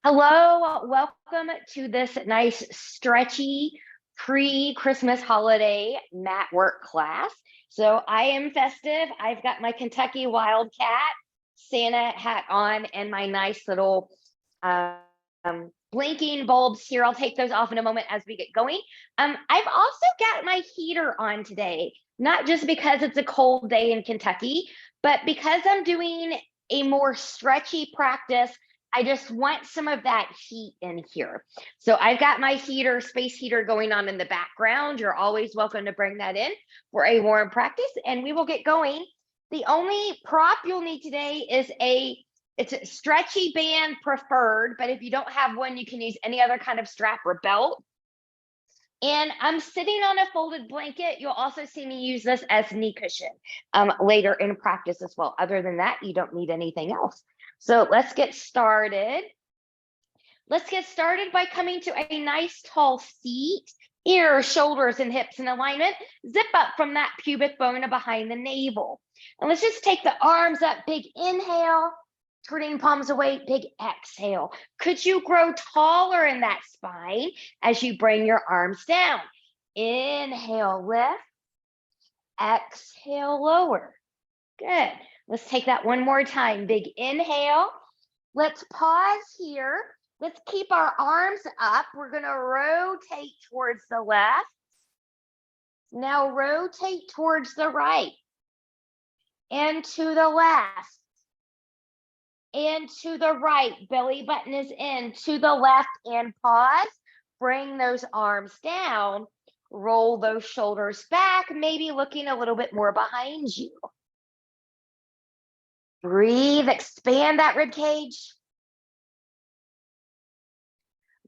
Hello, welcome to this nice stretchy pre-Christmas holiday mat work class. So I am festive. I've got my Kentucky Wildcat Santa hat on and my nice little um, blinking bulbs here. I'll take those off in a moment as we get going. I've also got my heater on today, not just because it's a cold day in Kentucky, but because I'm doing a more stretchy practice. I just want some of that heat in here. So I've got my heater, space heater going on in the background. You're always welcome to bring that in for a warm practice and we will get going. The only prop you'll need today is it's a stretchy band preferred, but if you don't have one, you can use any other kind of strap or belt. And I'm sitting on a folded blanket. You'll also see me use this as knee cushion later in practice as well. Other than that, you don't need anything else. So let's get started. Let's get started by coming to a nice tall seat, ears, shoulders, and hips in alignment. Zip up from that pubic bone behind the navel. And let's just take the arms up, big inhale, turning palms away, big exhale. Could you grow taller in that spine as you bring your arms down? Inhale, lift, exhale, lower. Good. Let's take that one more time. Big inhale. Let's pause here. Let's keep our arms up. We're going to rotate towards the left. Now rotate towards the right. And to the left. And to the right. Belly button is in. To the left and pause. Bring those arms down. Roll those shoulders back, maybe looking a little bit more behind you. Breathe, expand that rib cage.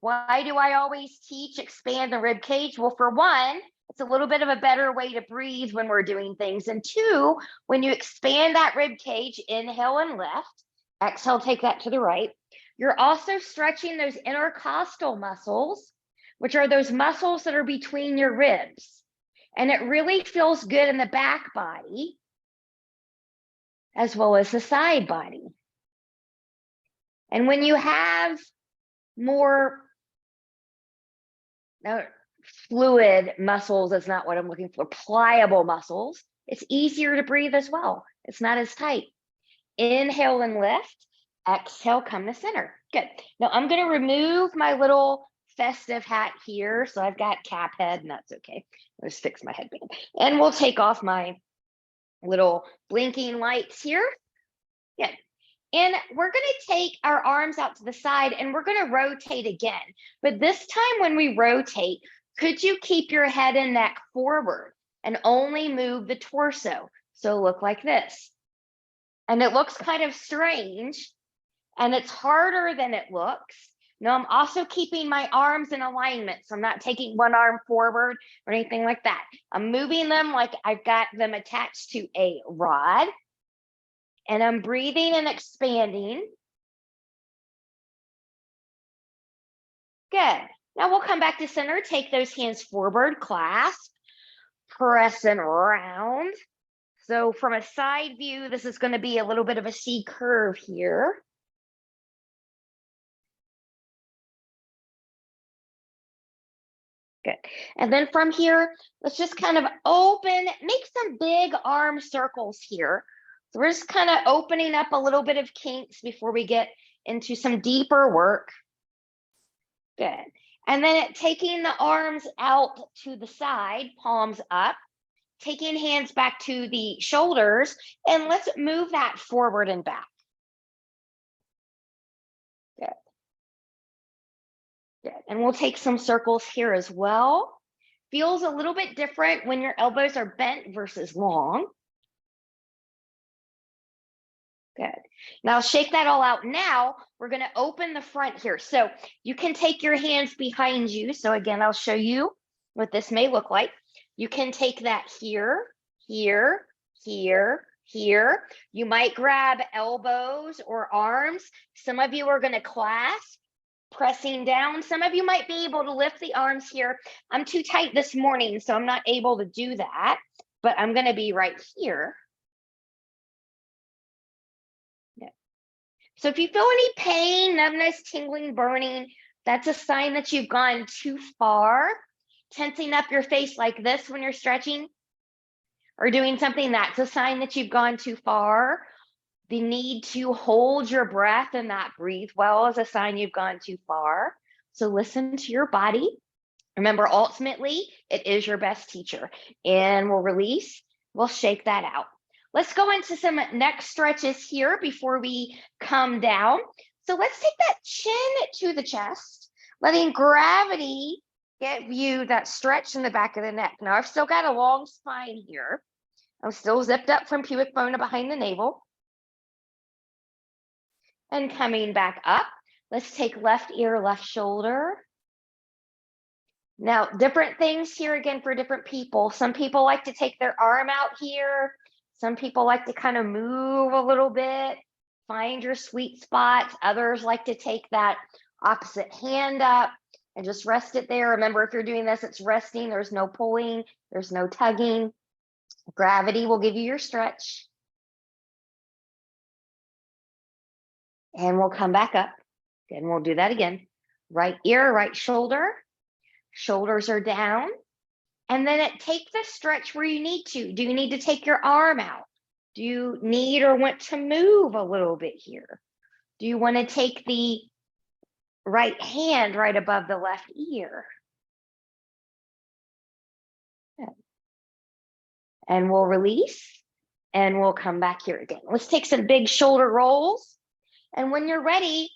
Why do I always teach expand the rib cage? Well, for one, it's a little bit of a better way to breathe when we're doing things. And two, when you expand that rib cage, inhale and lift, exhale, take that to the right. You're also stretching those intercostal muscles, which are those muscles that are between your ribs. And it really feels good in the back body, as well as the side body. And when you have more fluid muscles, that's not what I'm looking for, pliable muscles, it's easier to breathe as well. It's not as tight. Inhale and lift, exhale, come to center. Good. Now I'm going to remove my little festive hat here. So I've got cap head and that's okay. I'll just fix my headband. And we'll take off my little blinking lights here. Good. And we're going to take our arms out to the side and we're going to rotate again. But this time when we rotate, could you keep your head and neck forward and only move the torso? So look like this. And it looks kind of strange and it's harder than it looks. Now I'm also keeping my arms in alignment. So I'm not taking one arm forward or anything like that. I'm moving them like I've got them attached to a rod. And I'm breathing and expanding. Good. Now we'll come back to center. Take those hands forward, clasp, press and round. So from a side view, this is going to be a little bit of a C curve here. Good. And then from here, let's just kind of open, make some big arm circles here. So we're just kind of opening up a little bit of kinks before we get into some deeper work. Good. And then taking the arms out to the side, palms up, taking hands back to the shoulders, and let's move that forward and back. Good. Good. And we'll take some circles here as well. Feels a little bit different when your elbows are bent versus long. Good. Now shake that all out. Now we're going to open the front here. So you can take your hands behind you. So again, I'll show you what this may look like. You can take that here, here, here, here. You might grab elbows or arms. Some of you are going to clasp, pressing down. Some of you might be able to lift the arms here. I'm too tight this morning, so I'm not able to do that, but I'm going to be right here. So if you feel any pain, numbness, tingling, burning, that's a sign that you've gone too far. Tensing up your face like this when you're stretching or doing something, that's a sign that you've gone too far. The need to hold your breath and not breathe well is a sign you've gone too far. So listen to your body. Remember, ultimately, it is your best teacher. And we'll release, we'll shake that out. Let's go into some neck stretches here before we come down. So let's take that chin to the chest, letting gravity give you that stretch in the back of the neck. Now, I've still got a long spine here. I'm still zipped up from pubic bone to behind the navel. And coming back up, let's take left ear, left shoulder. Now, different things here again for different people. Some people like to take their arm out here. Some people like to kind of move a little bit, find your sweet spots. Others like to take that opposite hand up and just rest it there. Remember, if you're doing this, it's resting. There's no pulling, there's no tugging. Gravity will give you your stretch. And we'll come back up. And we'll do that again. Right ear, right shoulder. Shoulders are down. And then take the stretch where you need to. Do you need to take your arm out? Do you need or want to move a little bit here? Do you want to take the right hand right above the left ear? Good. And we'll release and we'll come back here again. Let's take some big shoulder rolls. And when you're ready,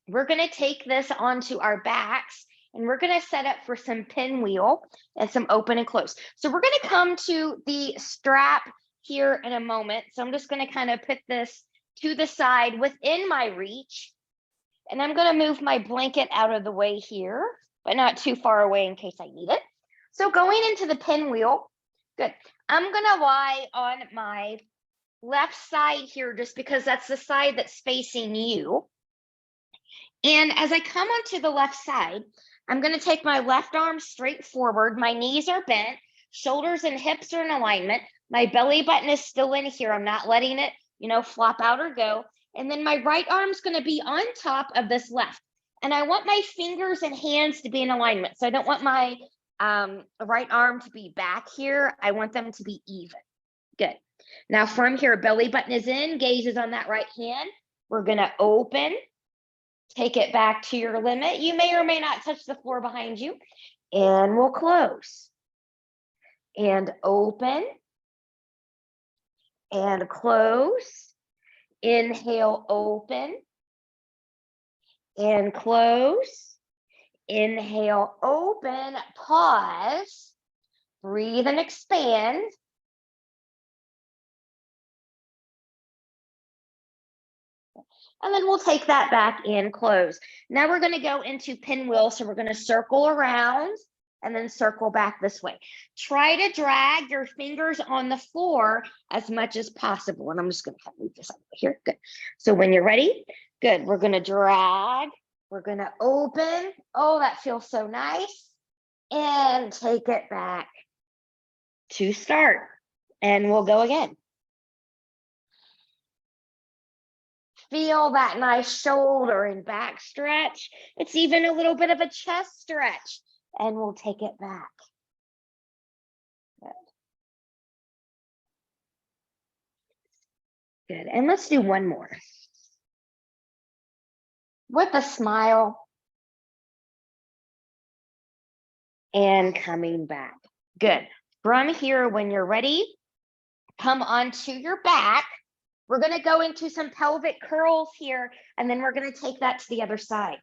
we're going to take this onto our backs. And we're going to set up for some pinwheel and some open and close. So we're going to come to the strap here in a moment. So I'm just going to kind of put this to the side within my reach. And I'm going to move my blanket out of the way here, but not too far away in case I need it. So going into the pinwheel, good. I'm going to lie on my left side here just because that's the side that's facing you. And as I come onto the left side, I'm going to take my left arm straight forward. My knees are bent, shoulders and hips are in alignment. My belly button is still in here. I'm not letting it, flop out or go. And then my right arm's going to be on top of this left. And I want my fingers and hands to be in alignment. So I don't want my right arm to be back here. I want them to be even. Good. Now from here, belly button is in, gaze is on that right hand. We're going to open. Take it back to your limit. You may or may not touch the floor behind you. And we'll close. And open. And close. Inhale, open. And close. Inhale, open. Pause. Breathe and expand. And then we'll take that back and close. Now we're going to go into pinwheel. So we're going to circle around and then circle back this way. Try to drag your fingers on the floor as much as possible. And I'm just going to move this over here. Good. So when you're ready, good. We're going to drag. We're going to open. Oh, that feels so nice. And take it back to start. And we'll go again. Feel that nice shoulder and back stretch. It's even a little bit of a chest stretch. And we'll take it back. Good. Good. And let's do one more. With a smile. And coming back. Good. From here, when you're ready, come onto your back. We're going to go into some pelvic curls here, and then we're going to take that to the other side.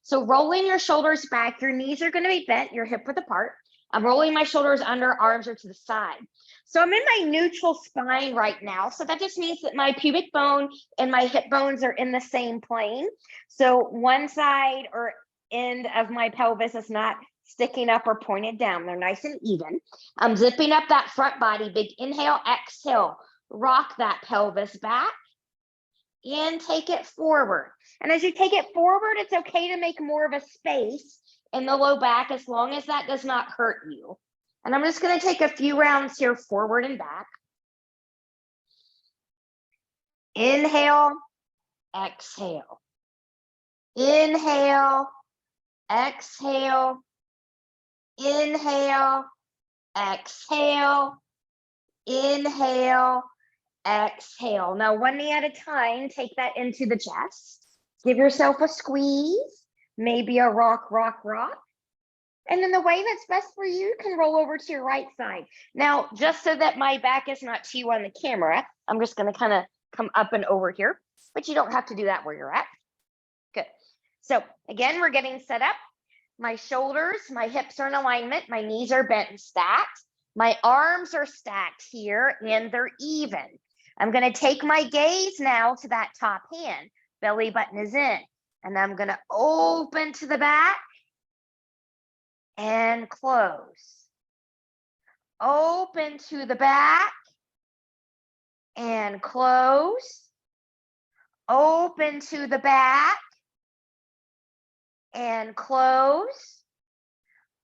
So rolling your shoulders back, your knees are going to be bent, your hip width apart. I'm rolling my shoulders under, arms are to the side. So I'm in my neutral spine right now. So that just means that my pubic bone and my hip bones are in the same plane. So one side or end of my pelvis is not sticking up or pointed down. They're nice and even. I'm zipping up that front body. Big inhale, exhale. Rock that pelvis back and take it forward. And as you take it forward, it's okay to make more of a space in the low back as long as that does not hurt you. And I'm just going to take a few rounds here forward and back. Inhale, exhale. Inhale, exhale, inhale, exhale, inhale, exhale. Now, one knee at a time, take that into the chest. Give yourself a squeeze, maybe a rock, rock, rock. And in the way that's best for you, you can roll over to your right side. Now, just so that my back is not to you on the camera, I'm just going to kind of come up and over here, but you don't have to do that where you're at. Good. So again, we're getting set up. My shoulders, my hips are in alignment. My knees are bent and stacked. My arms are stacked here and they're even. I'm going to take my gaze now to that top hand. Belly button is in. And I'm going to open to the back and close. Open to the back and close. Open to the back and close.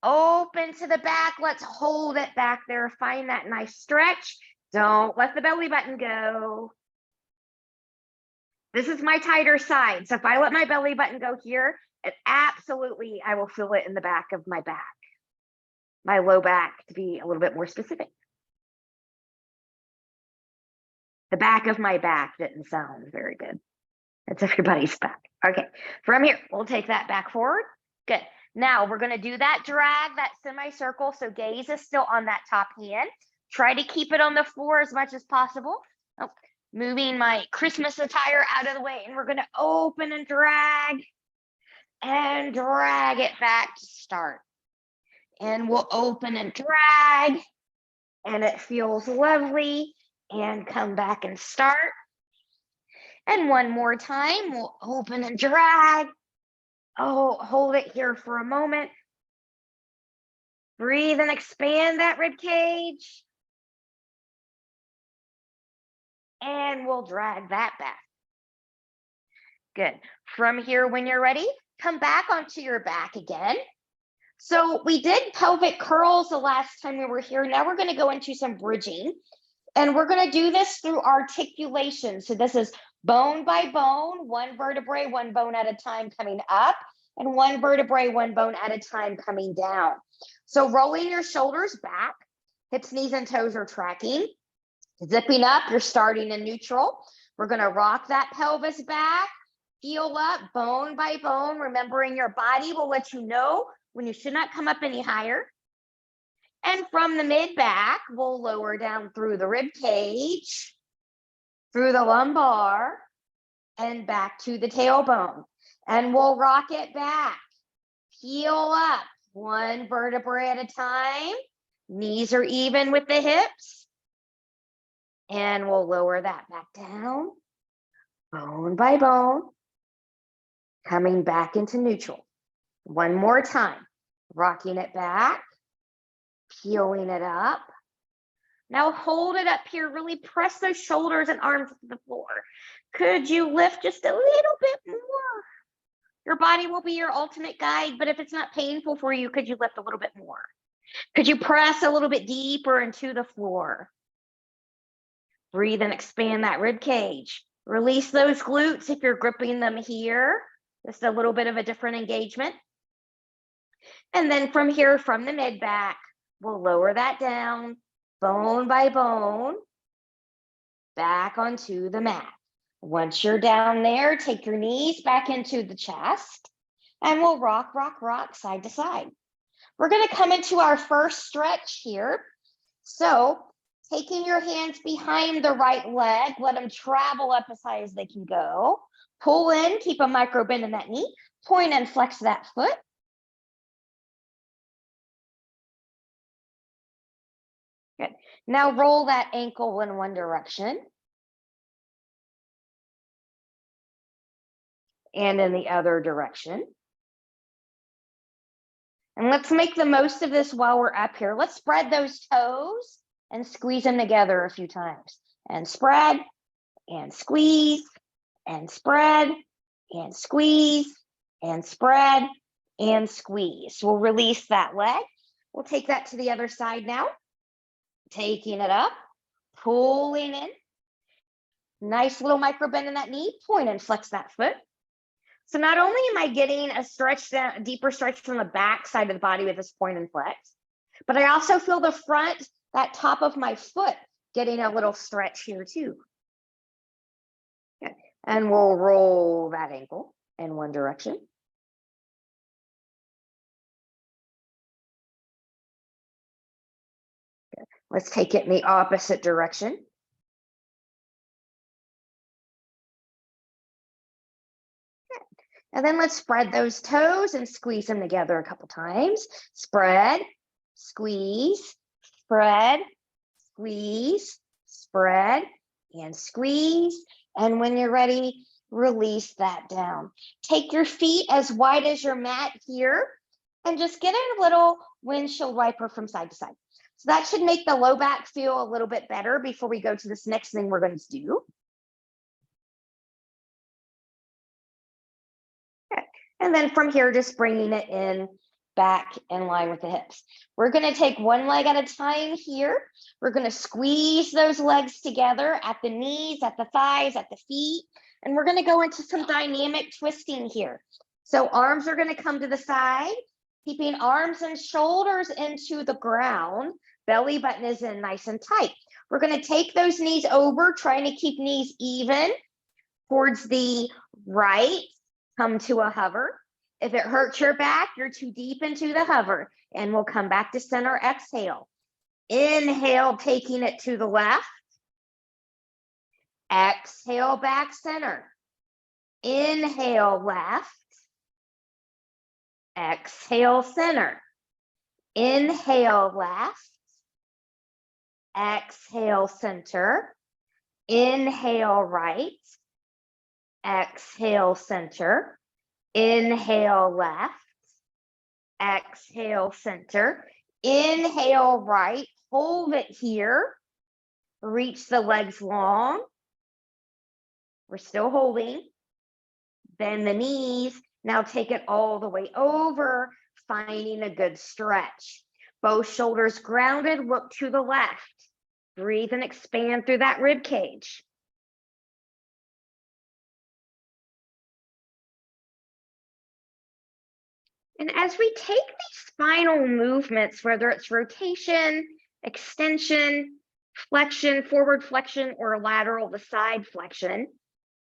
Open to the back. Let's hold it back there. Find that nice stretch. Don't let the belly button go. This is my tighter side. So if I let my belly button go here, it absolutely, I will feel it in the back of my back. My low back, to be a little bit more specific. The back of my back didn't sound very good. It's everybody's back. Okay, from here, we'll take that back forward. Good. Now we're going to do that drag, that semicircle. So gaze is still on that top hand. Try to keep it on the floor as much as possible. Oh, moving my Christmas attire out of the way. And we're going to open and drag it back to start. And we'll open and drag. And it feels lovely. And come back and start. And one more time, we'll open and drag. Oh, hold it here for a moment. Breathe and expand that rib cage. And we'll drag that back. Good. From here, when you're ready, come back onto your back again. So we did pelvic curls the last time we were here. Now we're going to go into some bridging. And we're going to do this through articulation. So this is bone by bone, one vertebrae, one bone at a time coming up, and one vertebrae, one bone at a time coming down. So rolling your shoulders back, hips, knees, and toes are tracking. Zipping up, you're starting in neutral. We're going to rock that pelvis back, heel up, bone by bone, remembering your body will let you know when you should not come up any higher. And from the mid back, we'll lower down through the rib cage, through the lumbar, and back to the tailbone. And we'll rock it back. Heel up, one vertebrae at a time. Knees are even with the hips. And we'll lower that back down, bone by bone, coming back into neutral. One more time, rocking it back. Peeling it up. Now hold it up here. Really press those shoulders and arms to the floor. Could you lift just a little bit more? Your body will be your ultimate guide, but if it's not painful for you, could you lift a little bit more? Could you press a little bit deeper into the floor? Breathe and expand that rib cage. Release those glutes if you're gripping them here. Just a little bit of a different engagement. And then from here, from the mid back, we'll lower that down, bone by bone, back onto the mat. Once you're down there, take your knees back into the chest, and we'll rock, rock, rock, side to side. We're going to come into our first stretch here. So taking your hands behind the right leg, let them travel up as high as they can go. Pull in, keep a micro bend in that knee, point and flex that foot. Good. Now roll that ankle in one direction. And in the other direction. And let's make the most of this while we're up here. Let's spread those toes and squeeze them together a few times. And spread, and squeeze, and spread, and squeeze, and spread, and squeeze. We'll release that leg. We'll take that to the other side now. Taking it up, pulling in. Nice little micro bend in that knee, point and flex that foot. So not only am I getting a stretch, a deeper stretch from the back side of the body with this point and flex, but I also feel the front, that top of my foot, getting a little stretch here too. Okay. And we'll roll that ankle in one direction. Okay. Let's take it in the opposite direction. Okay. And then let's spread those toes and squeeze them together a couple times. Spread, squeeze, spread, squeeze, spread, and squeeze. And when you're ready, release that down. Take your feet as wide as your mat here and just get a little windshield wiper from side to side. So that should make the low back feel a little bit better before we go to this next thing we're going to do. Okay. And then from here, just bringing it in back in line with the hips. We're going to take one leg at a time here. We're going to squeeze those legs together at the knees, at the thighs, at the feet. And we're going to go into some dynamic twisting here. So arms are going to come to the side, keeping arms and shoulders into the ground. Belly button is in nice and tight. We're going to take those knees over, trying to keep knees even towards the right. Come to a hover. If it hurts your back, you're too deep into the hover, and we'll come back to center. Exhale. Inhale, taking it to the left. Exhale, back center. Inhale, left. Exhale, center. Inhale, left. Exhale, center. Inhale, right. Exhale, center. Inhale, left. Exhale, center. Inhale, right. Hold it here. Reach the legs long. We're still holding. Bend the knees. Now take it all the way over, finding a good stretch. Both shoulders grounded, look to the left. Breathe and expand through that rib cage. And as we take these spinal movements, whether it's rotation, extension, flexion, forward flexion, or lateral to side flexion,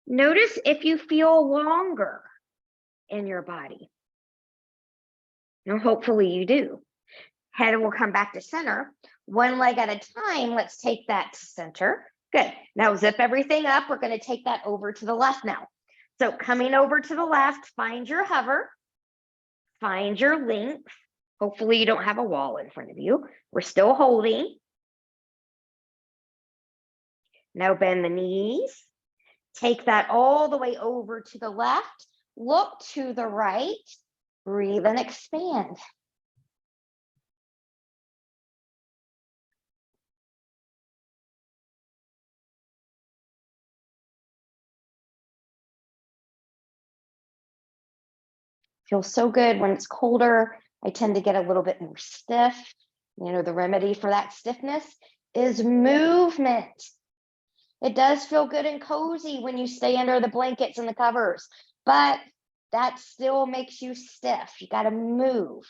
notice if you feel longer in your body. Now, hopefully you do. Head will come back to center. One leg at a time, let's take that to center. Good. Now zip everything up. We're going to take that over to the left now. So coming over to the left, find your hover. Find your length. Hopefully you don't have a wall in front of you. We're still holding. Now bend the knees. Take that all the way over to the left. Look to the right. Breathe and expand. Feels so good when it's colder. I tend to get a little bit more stiff. You know, the remedy for that stiffness is movement. It does feel good and cozy when you stay under the blankets and the covers, but that still makes you stiff. You got to move.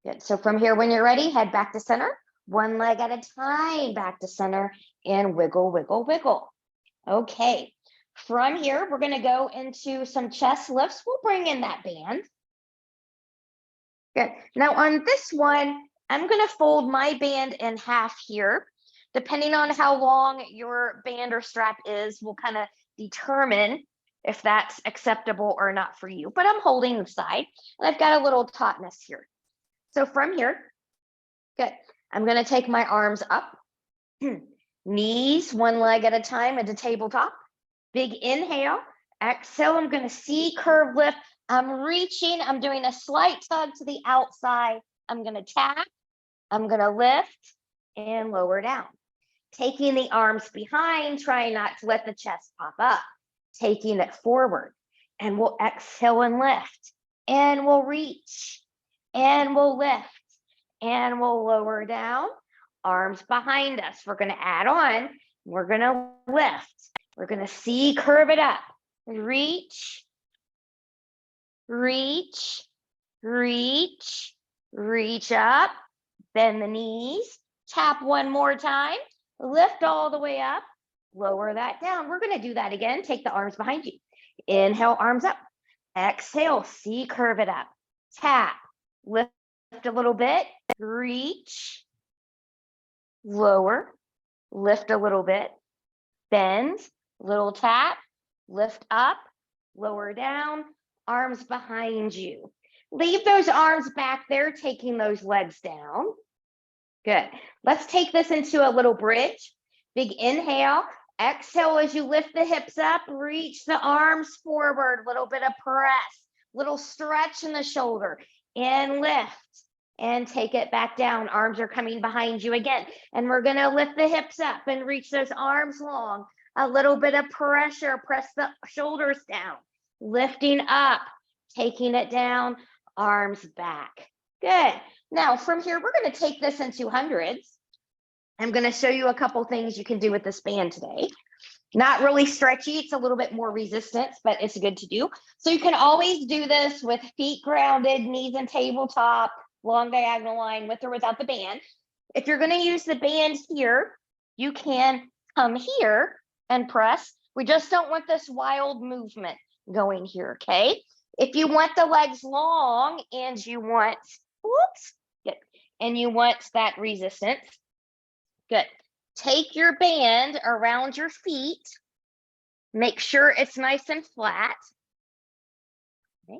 Good. So from here, when you're ready, head back to center. One leg at a time, back to center, and wiggle, wiggle, wiggle. Okay. From here, we're going to go into some chest lifts. We'll bring in that band. Good. Now on this one, I'm going to fold my band in half here. Depending on how long your band or strap is, will kind of determine if that's acceptable or not for you. But I'm holding the side, and I've got a little tautness here. So from here, good. I'm going to take my arms up. Knees, one leg at a time into tabletop. Big inhale, exhale. I'm going to C curve lift. I'm reaching. I'm doing a slight tug to the outside. I'm going to tap. I'm going to lift and lower down. Taking the arms behind, trying not to let the chest pop up. Taking it forward. And we'll exhale and lift. And we'll reach. And we'll lift. And we'll lower down. Arms behind us. We're going to add on We're going to lift. We're going to C curve it up. Reach, reach, reach, reach up. Bend the knees. Tap one more time. Lift all the way up. Lower that down. We're going to do that again. Take the arms behind you. Inhale, arms up. Exhale, C curve it up. Tap. Lift a little bit. Reach. Lower. Lift a little bit. Bend. Little tap. Lift up. Lower down. Arms behind you. Leave those arms back there, taking those legs down. Good. Let's take this into a little bridge. Big inhale. Exhale as you lift the hips up. Reach the arms forward. Little bit of press. Little stretch in the shoulder. And lift. And take it back down. Arms are coming behind you again. And we're going to lift the hips up and reach those arms long. A little bit of pressure. Press the shoulders down. Lifting up. Taking it down. Arms back. Good. Now, from here, we're going to take this into hundreds. I'm going to show you a couple things you can do with this band today. Not really stretchy. It's a little bit more resistance, but it's good to do. So you can always do this with feet grounded, knees and tabletop, long diagonal line, with or without the band. If you're going to use the band here, you can come here and press. We just don't want this wild movement going here, okay? If you want the legs long and you want, whoops, good, and you want that resistance, good. Take your band around your feet. Make sure it's nice and flat. Okay.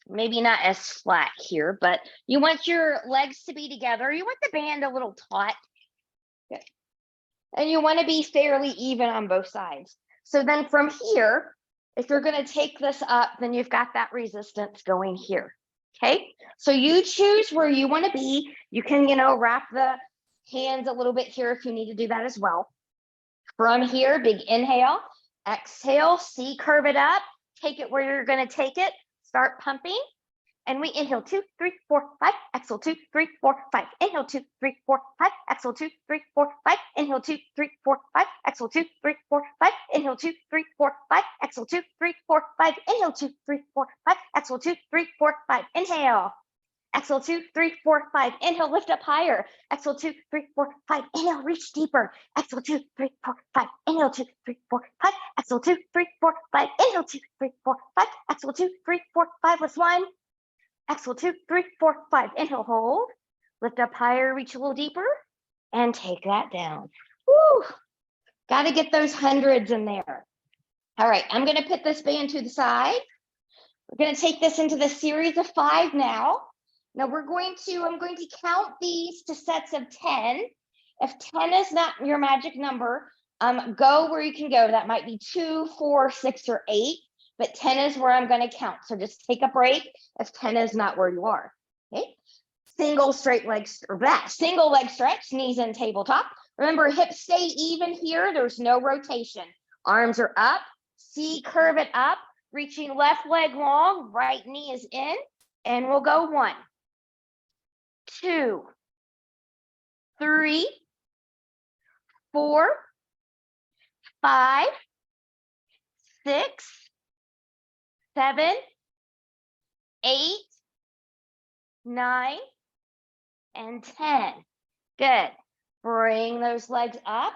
Maybe not as flat here, but you want your legs to be together. You want the band a little taut. Good. And you want to be fairly even on both sides. So then from here, if you're going to take this up, then you've got that resistance going here. Okay, so you choose where you want to be. You can, wrap the hands a little bit here if you need to do that as well. From here, big inhale, exhale, C curve it up. Take it where you're going to take it. Start pumping. And we inhale 2, 3, 4, 5. Exhale 2, 3, 4, 5. Inhale 2, 3, 4, 5. Exhale 2, 3, 4, 5. Inhale 2, 3, 4, 5. Exhale 2, 3, 4, 5. Inhale 2, 3, 4, 5. Exhale 2, 3, 4, 5. Inhale 2, 3, 4, 5. Exhale 2, 3, 4, 5. Inhale. Exhale 2, 3, 4, 5. Inhale, lift up higher. Exhale 2, 3, 4, 5. Inhale, reach deeper. Exhale 2, 3, 4, 5. Inhale 2, 3, 4, 5. Exhale 2, 3, 4, 5. Inhale 2, 3, 4, 5. Exhale 2, 3, 4, 5. With one. Exhale 2, 3, 4, 5. Inhale, hold. Lift up higher, reach a little deeper, and take that down. Woo! Got to get those hundreds in there. All right, I'm going to put this band to the side. We're going to take this into the series of 5 now. Now I'm going to count these to sets of 10. If 10 is not your magic number, go where you can go. That might be 2, 4, 6, or 8, but 10 is where I'm going to count. So just take a break if 10 is not where you are. Okay. Single leg stretch, knees in tabletop. Remember, hips stay even here. There's no rotation. Arms are up. C curve it up. Reaching left leg long, right knee is in, and we'll go 1, 2, 3, 4, 5, 6, 7, 8, 9, and 10. Good. Bring those legs up.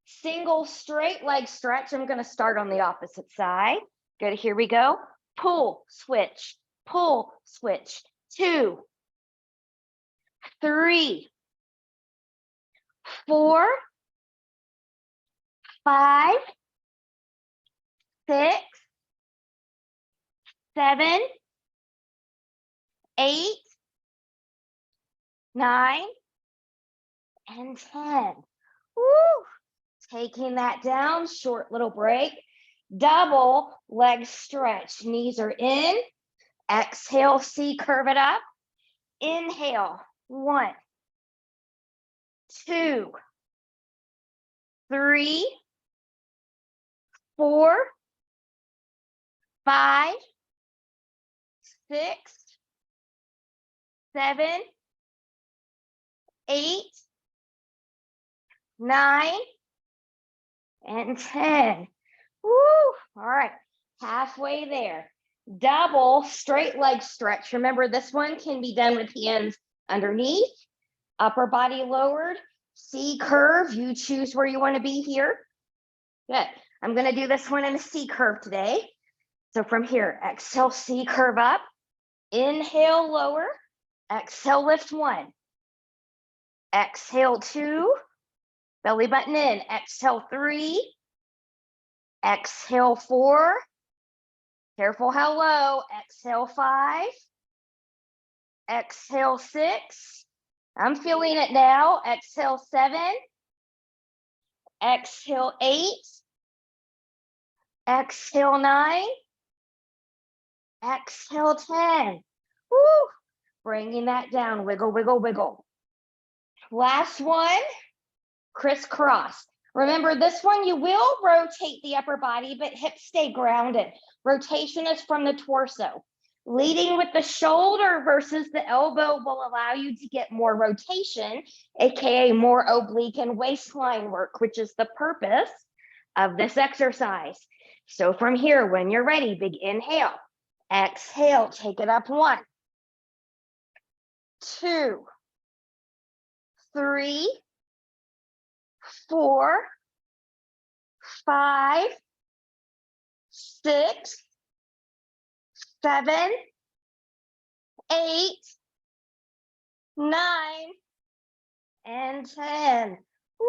Single straight leg stretch. I'm going to start on the opposite side. Good. Here we go. Pull, switch, 2, 3, 4, 5, 6, 7, 8, 9, and 10. Woo! Taking that down, short little break. Double leg stretch. Knees are in. Exhale, C curve it up. Inhale, 1, 2, 3, 4, 5, 6, 7, 8, 9, and 10. Woo! All right, halfway there. Double straight leg stretch. Remember, this one can be done with hands underneath, upper body lowered, C curve. You choose where you want to be here. Good. I'm going to do this one in a C curve today. So from here, exhale, C curve up, inhale, lower, exhale, lift 1, exhale 2, belly button in, exhale 3, exhale 4, careful how low, exhale 5, exhale 6, I'm feeling it now, exhale 7, exhale 8, exhale 9, exhale 10. Woo! Bringing that down, wiggle, wiggle, wiggle. Last one, crisscross. Remember, this one you will rotate the upper body, but hips stay grounded. Rotation is from the torso. Leading with the shoulder versus the elbow will allow you to get more rotation, aka more oblique and waistline work, which is the purpose of this exercise. So from here, when you're ready, big inhale, exhale, take it up 1, 2, 3, 4, 5, 6, 7, 8, 9, and 10. Woo!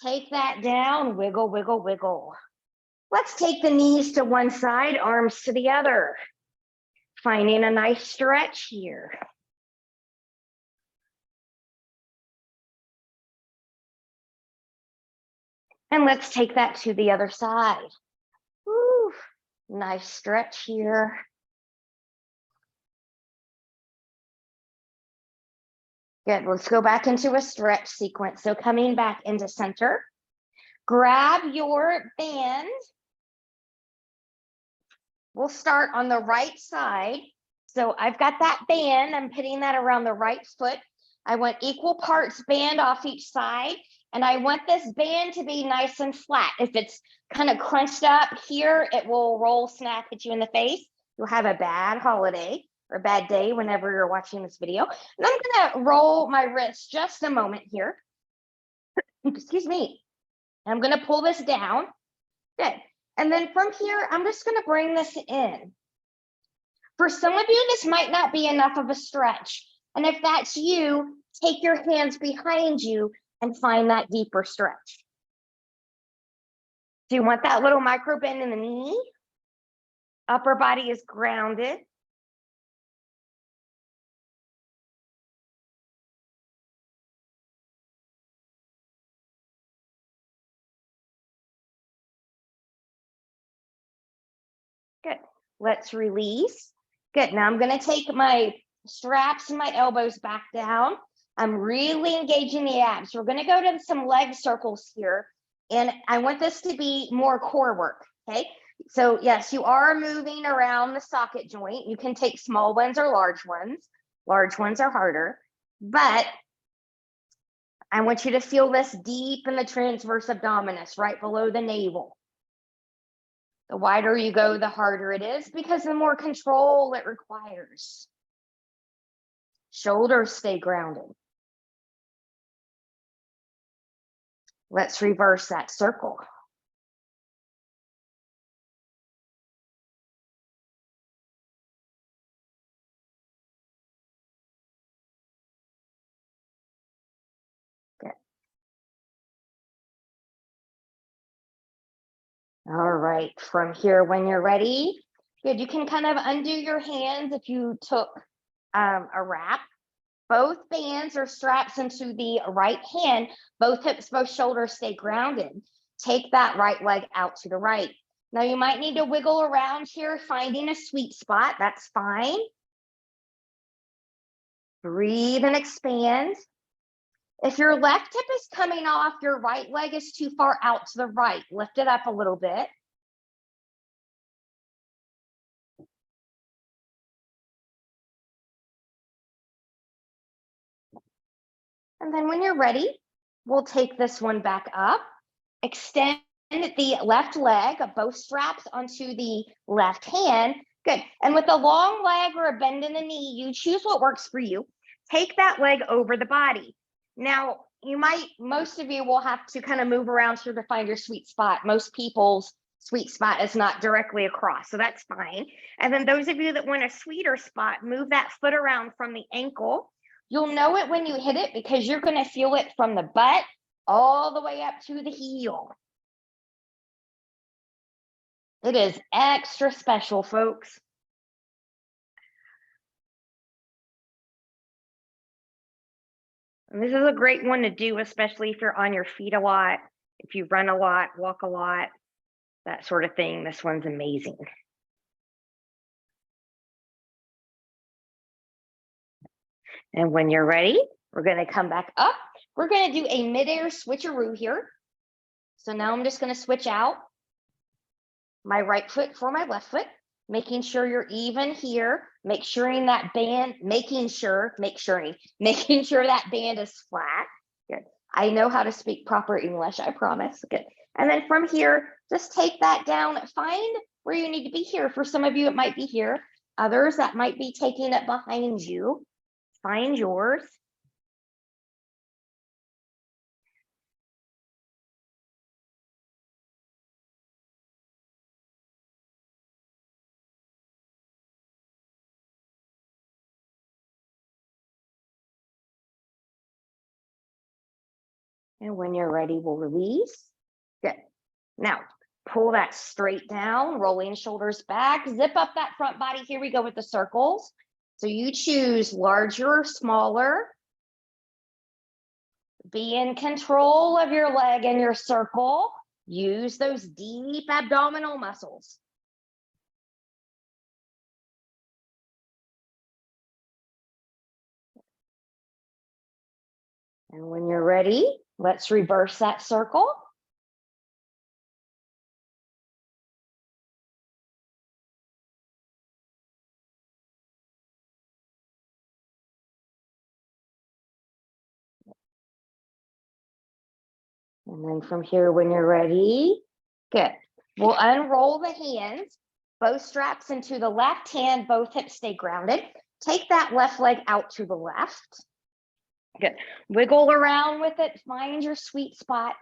Take that down, wiggle, wiggle, wiggle. Let's take the knees to one side, arms to the other. Finding a nice stretch here. And let's take that to the other side. Woo! Nice stretch here. Good, let's go back into a stretch sequence. So coming back into center, grab your band. We'll start on the right side. So I've got that band, I'm putting that around the right foot. I want equal parts band off each side, and I want this band to be nice and flat. If it's kind of crunched up here, it will roll, snap, hit you in the face. You'll have a bad holiday or bad day whenever you're watching this video. And I'm gonna roll my wrist just a moment here. Excuse me. I'm gonna pull this down. Good. And then from here, I'm just gonna bring this in. For some of you, this might not be enough of a stretch. And if that's you, take your hands behind you and find that deeper stretch. Do you want that little micro bend in the knee? Upper body is grounded. Good. Let's release. Good. Now I'm going to take my straps and my elbows back down. I'm really engaging the abs. We're going to go to some leg circles here. And I want this to be more core work. Okay. So yes, you are moving around the socket joint. You can take small ones or large ones. Large ones are harder, but I want you to feel this deep in the transverse abdominis, right below the navel. The wider you go, the harder it is because the more control it requires. Shoulders stay grounded. Let's reverse that circle. Good. All right, from here, when you're ready, good. You can kind of undo your hands if you took a wrap. Both bands or straps into the right hand, both hips, both shoulders stay grounded. Take that right leg out to the right. Now you might need to wiggle around here, finding a sweet spot. That's fine. Breathe and expand. If your left hip is coming off, your right leg is too far out to the right. Lift it up a little bit. And then when you're ready, we'll take this one back up, extend the left leg, both straps onto the left hand. Good. And with a long leg or a bend in the knee, you choose what works for you. Take that leg over the body. Now, most of you will have to kind of move around here to find your sweet spot. Most people's sweet spot is not directly across, so that's fine. And then those of you that want a sweeter spot, move that foot around from the ankle. You'll know it when you hit it because you're going to feel it from the butt all the way up to the heel. It is extra special, folks. And this is a great one to do, especially if you're on your feet a lot, if you run a lot, walk a lot, that sort of thing. This one's amazing. And when you're ready, we're going to come back up. We're going to do a midair switcheroo here. So now I'm just going to switch out my right foot for my left foot, making sure you're even here, making sure that band is flat. Good. I know how to speak proper English, I promise. Good. And then from here, just take that down, find where you need to be here. For some of you, it might be here. Others, that might be taking it behind you. Find yours. And when you're ready, we'll release. Good. Now, pull that straight down, rolling shoulders back, zip up that front body. Here we go with the circles. So you choose larger or smaller. Be in control of your leg and your circle. Use those deep abdominal muscles. And when you're ready, let's reverse that circle. And then from here, when you're ready, good. We'll unroll the hands, both straps into the left hand, both hips stay grounded. Take that left leg out to the left. Good. Wiggle around with it, find your sweet spot.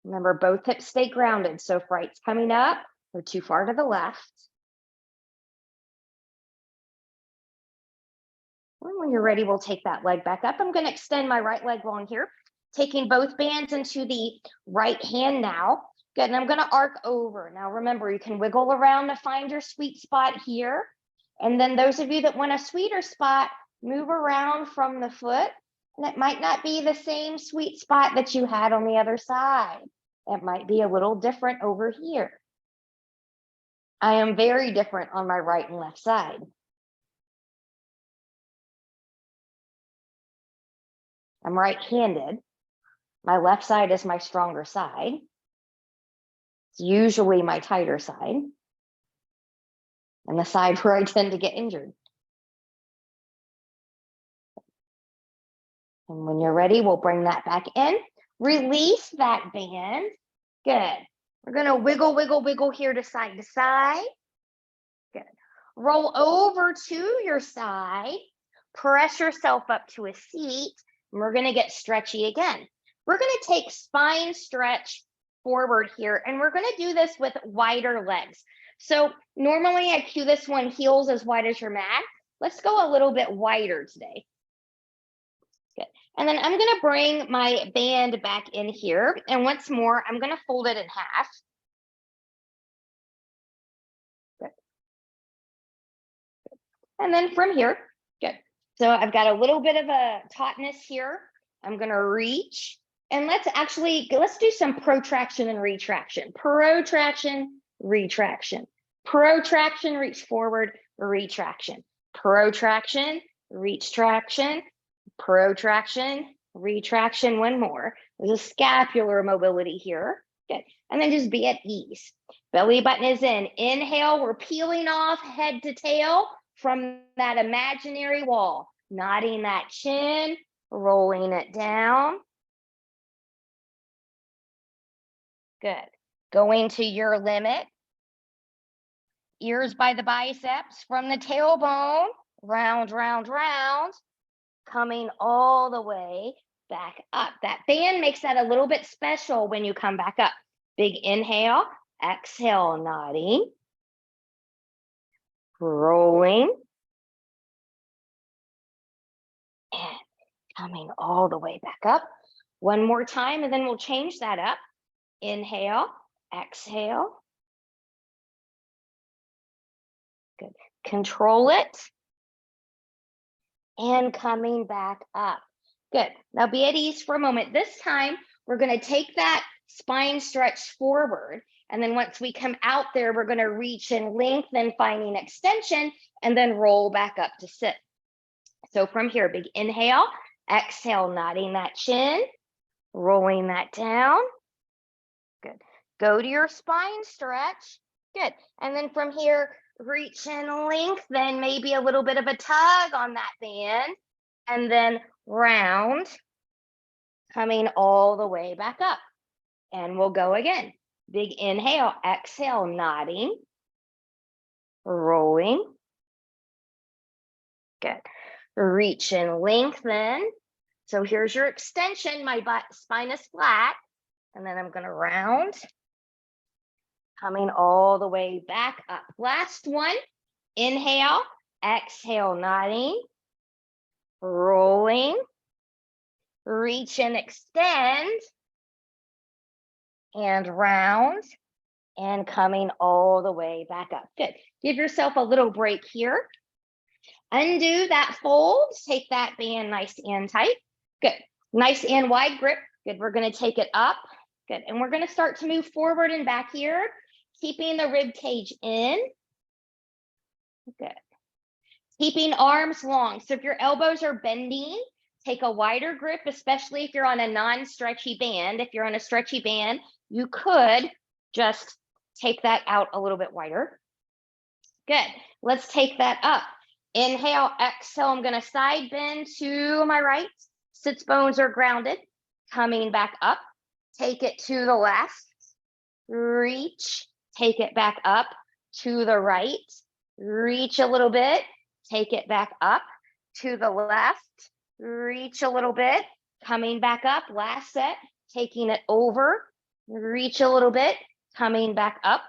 Remember, both hips stay grounded. So if right's coming up or too far to the left. When you're ready, we'll take that leg back up. I'm going to extend my right leg long here, taking both bands into the right hand now. Good, and I'm going to arc over. Now remember, you can wiggle around to find your sweet spot here. And then those of you that want a sweeter spot, move around from the foot. And it might not be the same sweet spot that you had on the other side. It might be a little different over here. I am very different on my right and left side. I'm right-handed. My left side is my stronger side. It's usually my tighter side. And the side where I tend to get injured. And when you're ready, we'll bring that back in. Release that band. Good. We're going to wiggle, wiggle, wiggle here to side. Good. Roll over to your side. Press yourself up to a seat. And we're going to get stretchy again. We're going to take spine stretch forward here. And we're going to do this with wider legs. So normally I cue this one heels as wide as your mat. Let's go a little bit wider today. Good. And then I'm going to bring my band back in here. And once more, I'm going to fold it in half. Good. And then from here, good. So I've got a little bit of a tautness here. I'm going to reach. And let's do some protraction and retraction. Protraction, retraction. Protraction, reach forward, retraction. Protraction, reach traction. Protraction, retraction, one more. There's a scapular mobility here. Good. And then just be at ease. Belly button is in. Inhale, we're peeling off head to tail from that imaginary wall. Nodding that chin, rolling it down. Good. Going to your limit. Ears by the biceps from the tailbone. Round, round, round. Coming all the way back up. That band makes that a little bit special when you come back up. Big inhale, exhale, nodding, rolling, and coming all the way back up. One more time, and then we'll change that up. Inhale, exhale. Good. Control it. And coming back up. Good. Now be at ease for a moment. This time, we're going to take that spine stretch forward. And then once we come out there, we're going to reach and lengthen, finding extension, and then roll back up to sit. So from here, big inhale, exhale, nodding that chin, rolling that down. Good. Go to your spine stretch. Good. And then from here, reach and lengthen, maybe a little bit of a tug on that band, and then round, coming all the way back up. And we'll go again. Big inhale, exhale, nodding, rolling. Good. Reach and lengthen. So here's your extension. My spine is flat. And then I'm going to round, coming all the way back up. Last one. Inhale, exhale, nodding, rolling, reach and extend, and round, and coming all the way back up. Good. Give yourself a little break here. Undo that fold. Take that band nice and tight. Good. Nice and wide grip. Good. We're going to take it up. Good. And we're going to start to move forward and back here, keeping the rib cage in. Good. Keeping arms long. So if your elbows are bending, take a wider grip, especially if you're on a non-stretchy band. If you're on a stretchy band, you could just take that out a little bit wider. Good. Let's take that up. Inhale, exhale. I'm going to side bend to my right. Sits bones are grounded. Coming back up. Take it to the left. Reach. Take it back up to the right. Reach a little bit. Take it back up to the left. Reach a little bit. Coming back up. Last set. Taking it over. Reach a little bit. Coming back up.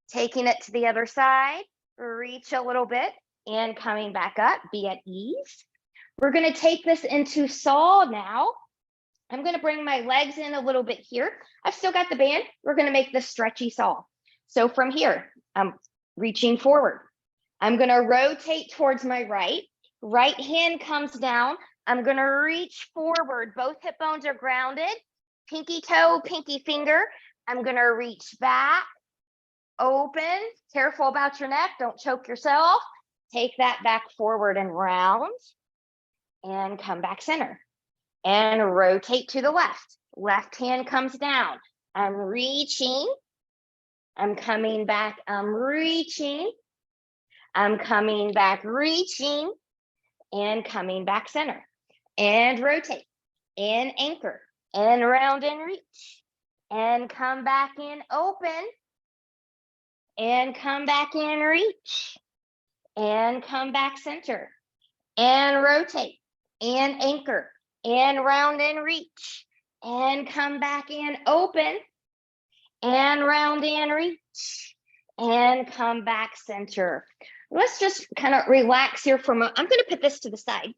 Taking it to the other side. Reach a little bit. And coming back up. Be at ease. We're going to take this into saw now. I'm going to bring my legs in a little bit here. I've still got the band. We're going to make this stretchy saw. So from here, I'm reaching forward. I'm going to rotate towards my right. Right hand comes down. I'm going to reach forward. Both hip bones are grounded. Pinky toe, pinky finger. I'm going to reach back, open. Careful about your neck. Don't choke yourself. Take that back forward and round. And come back center. And rotate to the left. Left hand comes down. I'm reaching. I'm coming back. I'm reaching. I'm coming back, reaching, and coming back center. And rotate. And anchor. And round and reach. And come back in, open. And come back in, reach. And come back center. And rotate. And anchor. And round and reach, and come back in, open, and round and reach, and come back center. Let's just kind of relax here for a moment. I'm going to put this to the side.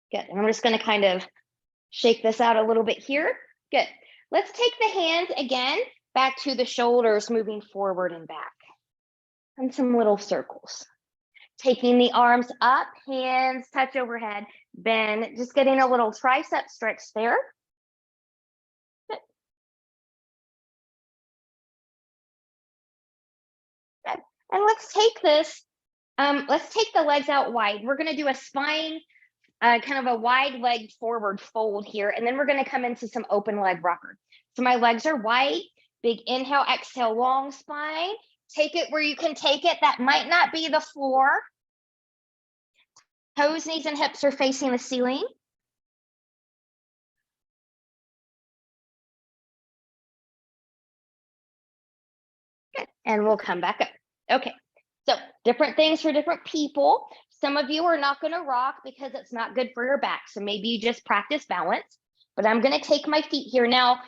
Good. And I'm just going to kind of shake this out a little bit here. Good. Let's take the hands again back to the shoulders, moving forward and back. And some little circles. Taking the arms up, hands touch overhead, bend, just getting a little tricep stretch there. Good. Good. And let's take this, let's take the legs out wide. We're going to do a spine, kind of a wide leg forward fold here, and then we're going to come into some open leg rocker. So my legs are wide. Big inhale, exhale, long spine. Take it where you can take it. That might not be the floor. Toes, knees, and hips are facing the ceiling. Good. And we'll come back up. Okay, so different things for different people. Some of you are not going to rock because it's not good for your back. So maybe you just practice balance. But I'm going to take my feet here. Now,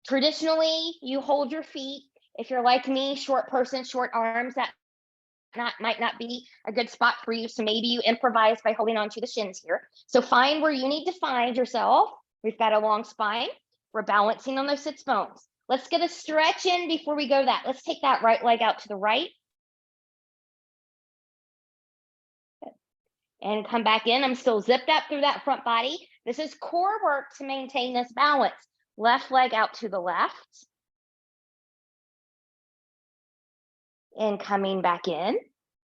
traditionally, you hold your feet. If you're like me, short person, short arms, that might not be a good spot for you. So maybe you improvise by holding onto the shins here. So find where you need to find yourself. We've got a long spine. We're balancing on those sits bones. Let's get a stretch in before we go that. Let's take that right leg out to the right. And come back in. I'm still zipped up through that front body. This is core work to maintain this balance. Left leg out to the left. And coming back in.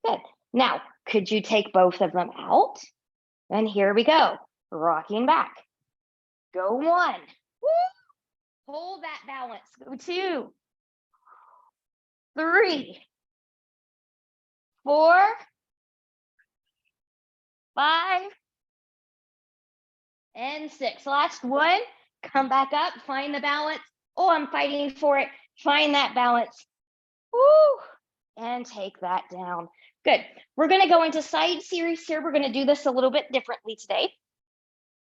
Good. Now, could you take both of them out? And here we go. Rocking back. Go 1. Woo! Hold that balance. Go 2. 3. 4. 5. And 6. Last one. Come back up. Find the balance. Oh, I'm fighting for it. Find that balance. Woo! And take that down. Good. We're going to go into side series here. We're going to do this a little bit differently today.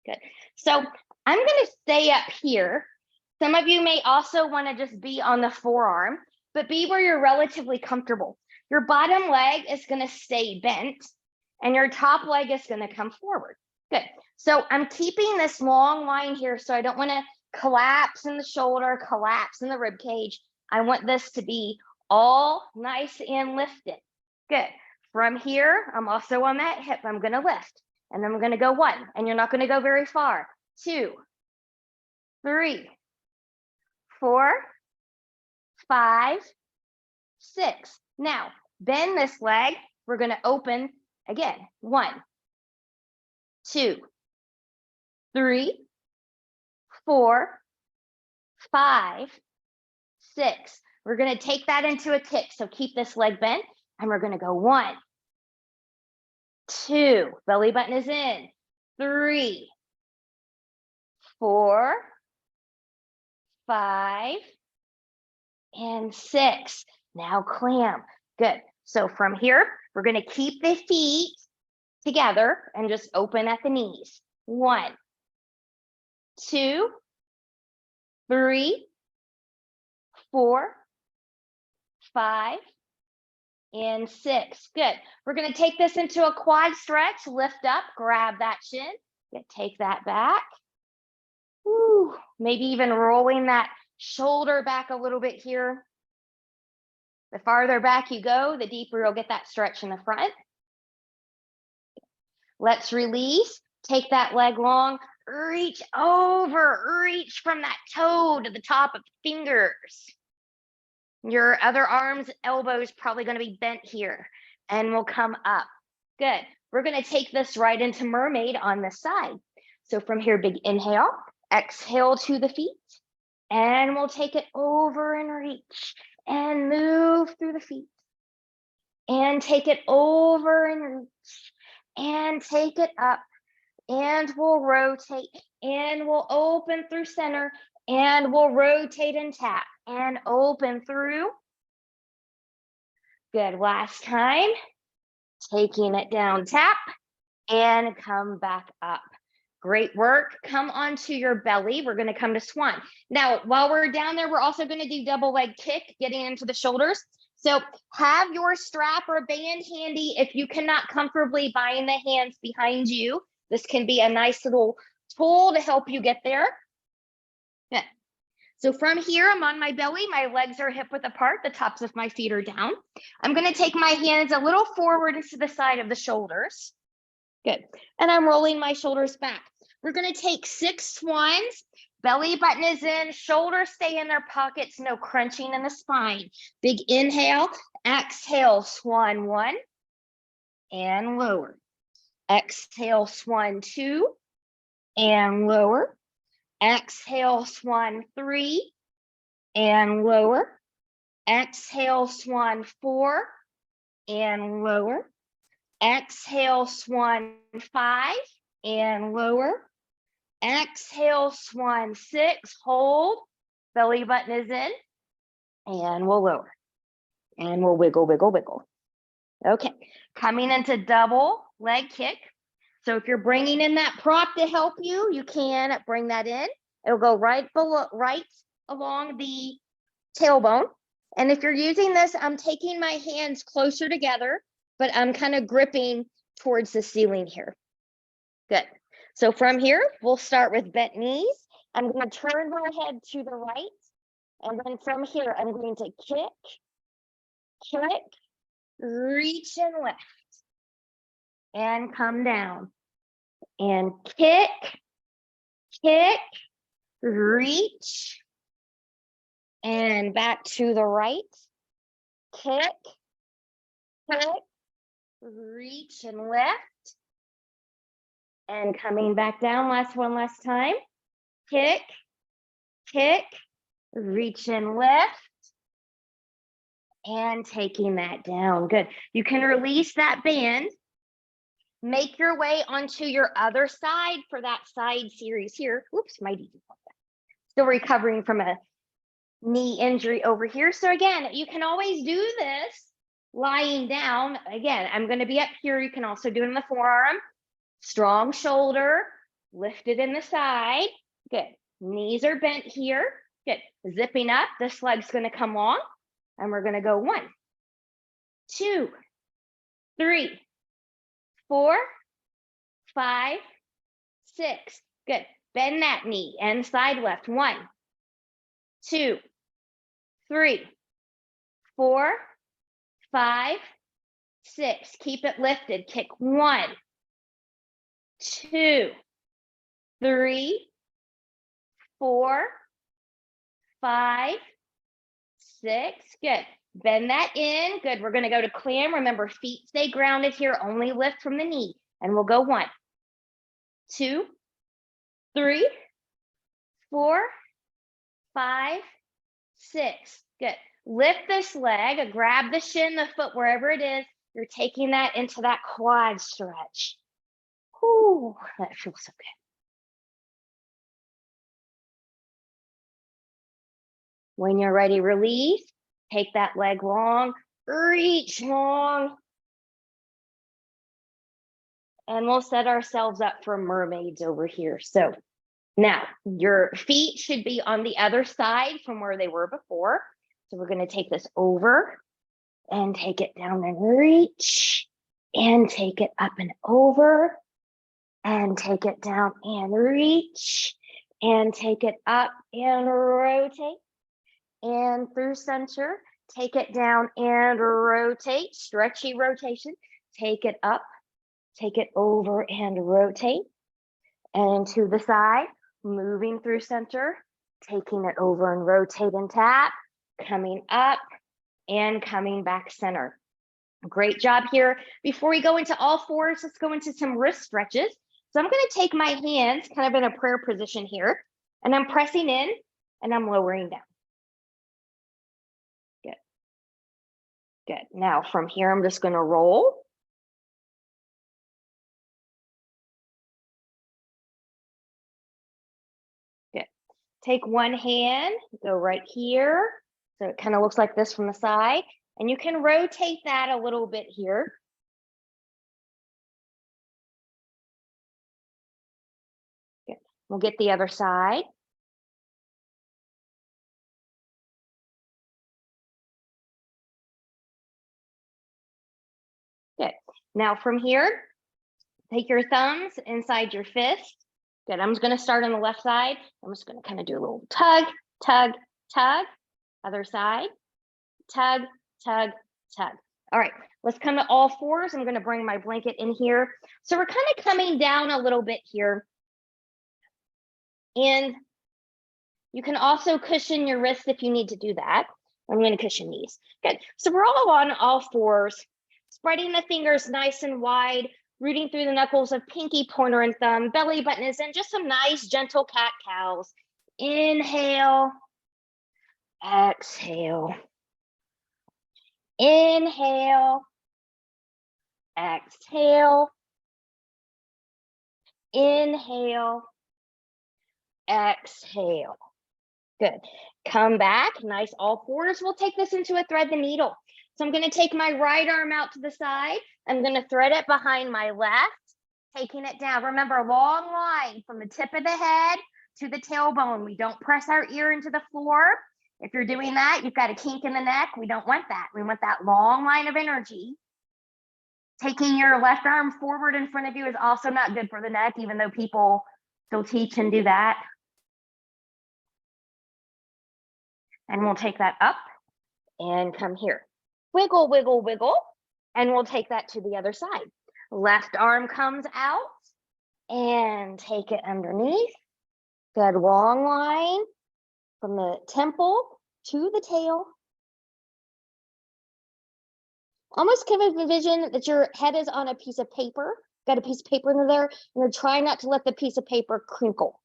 Good. So I'm going to stay up here. Some of you may also want to just be on the forearm, but be where you're relatively comfortable. Your bottom leg is going to stay bent and your top leg is going to come forward. Good. So I'm keeping this long line here so I don't want to collapse in the shoulder, collapse in the rib cage. I want this to be all nice and lifted. Good. From here, I'm also on that hip. I'm going to lift and then I'm going to go 1 and you're not going to go very far. 2, 3, 4, 5, 6. Now, bend this leg. We're going to open again. 1, 2, 3, 4, 5, 6. We're going to take that into a kick. So keep this leg bent and we're going to go 1, 2. Belly button is in. 3, 4, 5, and 6. Now clam. Good. So from here, we're going to keep the feet together and just open at the knees. 1, 2, 3, 4, 5, and 6. Good. We're going to take this into a quad stretch. Lift up, grab that shin. Take that back. Woo. Maybe even rolling that shoulder back a little bit here. The farther back you go, the deeper you'll get that stretch in the front. Let's release. Take that leg long. Reach over. Reach from that toe to the top of the fingers. Your other arms, elbows probably going to be bent here. And we'll come up. Good. We're going to take this right into mermaid on this side. So from here, big inhale. Exhale to the feet. And we'll take it over and reach. And move through the feet. And take it over and reach. And take it up. And we'll rotate. And we'll open through center. And we'll rotate and tap. And open through. Good. Last time. Taking it down, tap. And come back up. Great work. Come onto your belly. We're going to come to swan. Now, while we're down there, we're also going to do double leg kick, getting into the shoulders. So have your strap or band handy. If you cannot comfortably bind the hands behind you, this can be a nice little tool to help you get there. Good. So from here, I'm on my belly. My legs are hip width apart. The tops of my feet are down. I'm going to take my hands a little forward into the side of the shoulders. Good. And I'm rolling my shoulders back. We're going to take 6 swans. Belly button is in. Shoulders stay in their pockets. No crunching in the spine. Big inhale. Exhale, swan 1. And lower. Exhale, swan 2. And lower. Exhale, swan 3. and lower. Exhale, swan 4 and lower. Exhale, swan 5 and lower. Exhale, swan 6, hold. Belly button is in, and we'll lower. And we'll wiggle, wiggle, wiggle. Okay, coming into double leg kick. So if you're bringing in that prop to help you, you can bring that in. It'll go right below, right along the tailbone. And if you're using this, I'm taking my hands closer together, but I'm kind of gripping towards the ceiling here. Good. So from here, we'll start with bent knees. I'm going to turn my head to the right. And then from here, I'm going to kick, reach and lift. And come down. And kick, reach. And back to the right. Kick, reach and lift. And coming back down, one last time. Kick, reach and lift. And taking that down. Good. You can release that band. Make your way onto your other side for that side series here. Oops, my DD. Still recovering from a knee injury over here. So again, you can always do this lying down. Again, I'm going to be up here. You can also do it in the forearm. Strong shoulder, lift it in the side. Good. Knees are bent here. Good. Zipping up. This leg's going to come long. And we're going to go 1, 2, 3, 4, 5, 6. Good. Bend that knee and side left. 1, 2, 3, 4, 5, 6. Keep it lifted. Kick 1, 2, 3, 4, 5, 6. Good. Bend that in. Good. We're going to go to clam. Remember, feet stay grounded here. Only lift from the knee. And we'll go 1, 2, 3, 4, 5, 6. Good. Lift this leg. Grab the shin, the foot, wherever it is. You're taking that into that quad stretch. Whew, that feels so good. When you're ready, release. Take that leg long, reach long. And we'll set ourselves up for mermaids over here. So now your feet should be on the other side from where they were before. So we're going to take this over and take it down and reach and take it up and over and take it down and reach and take it up and rotate. And through center, take it down and rotate, stretchy rotation. Take it up, take it over and rotate. And to the side, moving through center, taking it over and rotate and tap, coming up and coming back center. Great job here. Before we go into all fours, let's go into some wrist stretches. So I'm going to take my hands kind of in a prayer position here, and I'm pressing in and I'm lowering down. Good. Now from here, I'm just going to roll. Good. Take one hand, go right here. So it kind of looks like this from the side. And you can rotate that a little bit here. Good. We'll get the other side. Good. Now from here, take your thumbs inside your fist. Good. I'm just going to start on the left side. I'm just going to kind of do a little tug, tug, tug. Other side. Tug, tug, tug. All right. Let's come to all fours. I'm going to bring my blanket in here. So we're kind of coming down a little bit here. And you can also cushion your wrists if you need to do that. I'm going to cushion these. Good. So we're all on all fours, spreading the fingers nice and wide, rooting through the knuckles of pinky, pointer, and thumb. Belly button is in. Just some nice, gentle cat-cows. Inhale. exhale. Inhale, exhale, inhale, exhale. Good. Come back, nice all fours. We'll take this into a thread the needle. So I'm going to take my right arm out to the side. I'm going to thread it behind my left, taking it down. Remember, long line from the tip of the head to the tailbone. We don't press our ear into the floor. If you're doing that, you've got a kink in the neck. We don't want that. We want that long line of energy. Taking your left arm forward in front of you is also not good for the neck, even though people still teach and do that. And we'll take that up and come here. Wiggle, wiggle, wiggle. And we'll take that to the other side. Left arm comes out and take it underneath. Good long line from the temple to the tail. Almost kind of envision that your head is on a piece of paper. Got a piece of paper in there, and you're trying not to let the piece of paper crinkle.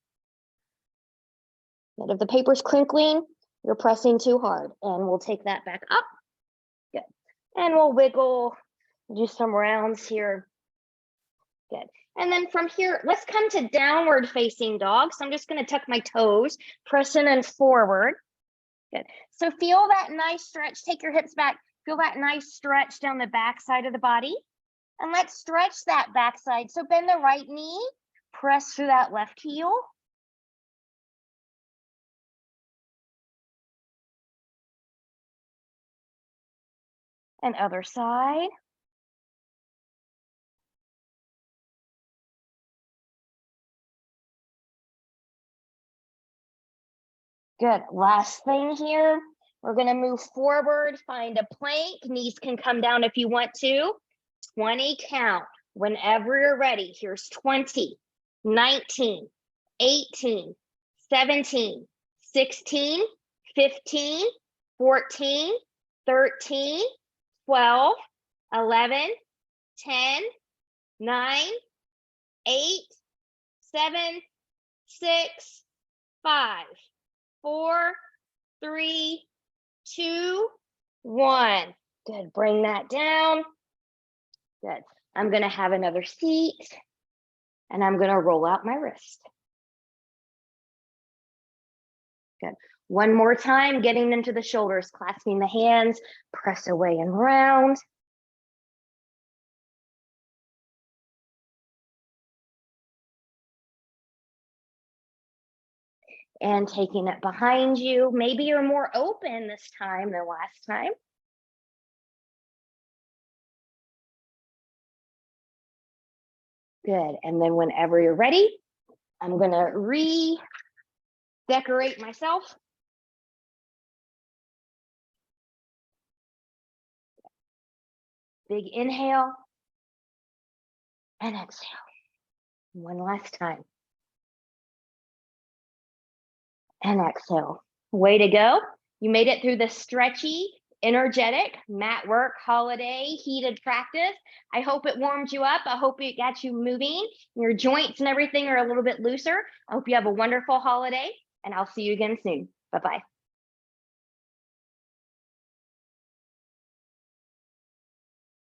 And if the paper's crinkling, you're pressing too hard. And we'll take that back up. Good. And we'll wiggle, do some rounds here. Good. And then from here, let's come to downward facing dog. So I'm just going to tuck my toes, pressing and forward. Good. So feel that nice stretch. Take your hips back. Feel that nice stretch down the back side of the body. And let's stretch that back side. So bend the right knee, press through that left heel. And other side. Good. Last thing here. We're going to move forward, find a plank. Knees can come down if you want to. 20 count. Whenever you're ready, here's 20, 19, 18, 17, 16, 15, 14, 13, 12, 11, 10, 9, 8, 7, 6, 5, 4, 3, 2, 1. Good. Bring that down. Good. I'm going to have another seat, and I'm going to roll out my wrist. Good. One more time, getting into the shoulders, clasping the hands, press away and round. And taking it behind you. Maybe you're more open this time than last time. Good. And then whenever you're ready, I'm going to redecorate myself. Big inhale and exhale. One last time. And exhale. Way to go. You made it through the stretchy, energetic Matwork-Holiday heated practice. I hope it warmed you up. I hope it got you moving. Your joints and everything are a little bit looser. I hope you have a wonderful holiday, and I'll see you again soon. Bye-bye.